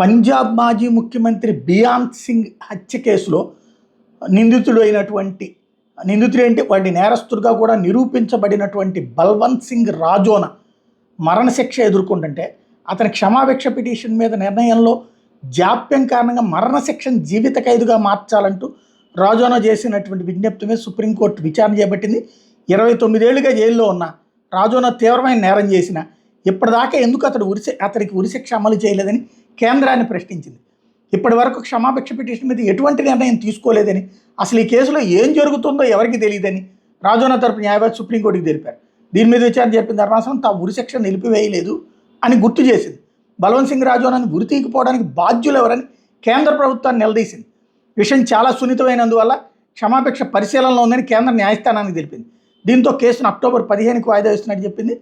పంజాబ్ మాజీ ముఖ్యమంత్రి బియాన్ సింగ్ హత్య కేసులో నిందితుడు ఏంటి వాడి నేరస్తుడిగా కూడా నిరూపించబడినటువంటి బల్వంత్ సింగ్ రాజోనా మరణశిక్ష ఎదుర్కొంటుంటే అతని క్షమాభిక్ష పిటిషన్ మీద నిర్ణయంలో జాప్యం కారణంగా మరణశిక్షను జీవిత ఖైదుగా మార్చాలంటూ రాజోనా చేసినటువంటి విజ్ఞప్తి మీద సుప్రీంకోర్టు విచారణ చేపట్టింది. 29 ఏళ్లుగా జైల్లో ఉన్న రాజోనా తీవ్రమైన నేరం చేసిన ఇప్పటిదాకా ఎందుకు అతనికి ఉరిశిక్ష అమలు చేయలేదని కేంద్రాన్ని ప్రశ్నించింది. ఇప్పటి వరకు క్షమాభిక్ష పిటిషన్ మీద ఎటువంటి నిర్ణయం తీసుకోలేదని, అసలు ఈ కేసులో ఏం జరుగుతుందో ఎవరికి తెలియదని రాజోనా తరపు న్యాయవాది సుప్రీంకోర్టుకి తెలిపారు. దీని మీద విచారణ చెప్పిన ధర్మాసనం తాము ఉరిశిక్ష నిలిపివేయలేదు అని గుర్తు చేసింది. బల్వంత్ సింగ్ రాజోనాని ఉరి తీయకపోవడానికి బాధ్యులు ఎవరని కేంద్ర ప్రభుత్వాన్ని నిలదీసింది. విషయం చాలా సున్నితమైనందువల్ల క్షమాభిక్ష పరిశీలనలో ఉందని కేంద్ర న్యాయస్థానానికి తెలిపింది. దీంతో కేసును అక్టోబర్ 15కి వాయిదా వేస్తున్నట్టు చెప్పింది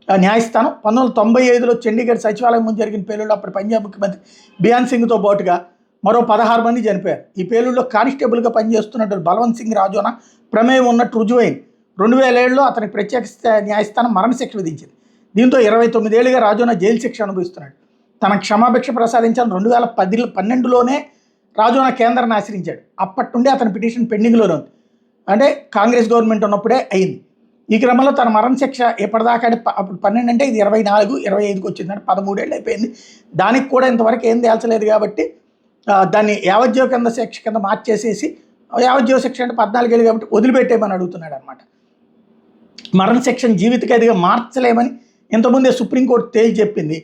న్యాయస్థానం. 1995లో చండీగఢ్ సచివాలయం ముందు జరిగిన పేలుడులో అప్పటి పంజాబ్ ముఖ్యమంత్రి బియాన్ సింగ్తో పాటుగా మరో 16 మంది చనిపోయారు. ఈ పేలుడులో కానిస్టేబుల్గా పనిచేస్తున్నట్టు బల్వంత్ సింగ్ రాజోనా ప్రమేయం ఉన్నట్టు రుజువైంది. 2007లో అతనికి ప్రత్యేక న్యాయస్థానం మరణశిక్ష విధించింది. దీంతో 29 ఏళ్లుగా రాజోనా జైలు శిక్ష అనుభవిస్తున్నాడు. తన క్షమాభిక్ష ప్రసాదించాలని 2012లోనే రాజోనా కేంద్రాన్ని ఆశ్రయించాడు. అప్పటి నుండి అతని పిటిషన్ పెండింగ్లోనే ఉంది. అంటే కాంగ్రెస్ గవర్నమెంట్ ఉన్నప్పుడే అయింది. ఈ క్రమంలో తన మరణశిక్ష ఎప్పటిదాకా అప్పుడు 12 అంటే ఇది 24, 25కి వచ్చిందంటే 13 ఏళ్ళు అయిపోయింది. దానికి కూడా ఇంతవరకు ఏం తేల్చలేదు కాబట్టి దాన్ని యావజ్జీవ కింద శిక్ష కింద మార్చేసేసి యావజ్జీవ శిక్ష అంటే 14 ఏళ్ళు కాబట్టి వదిలిపెట్టేయమని అడుగుతున్నాడు అనమాట. మరణశిక్షను జీవిత ఖైదుగా మార్చలేమని ఇంతకుముందే సుప్రీంకోర్టు తేల్చి చెప్పింది.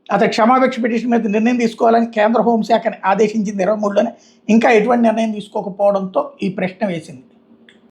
అతను క్షమాభిక్ష పిటిషన్ మీద నిర్ణయం తీసుకోవాలని కేంద్ర హోంశాఖని ఆదేశించింది 23లోనే. ఇంకా ఎటువంటి నిర్ణయం తీసుకోకపోవడంతో ఈ ప్రశ్న వేసింది.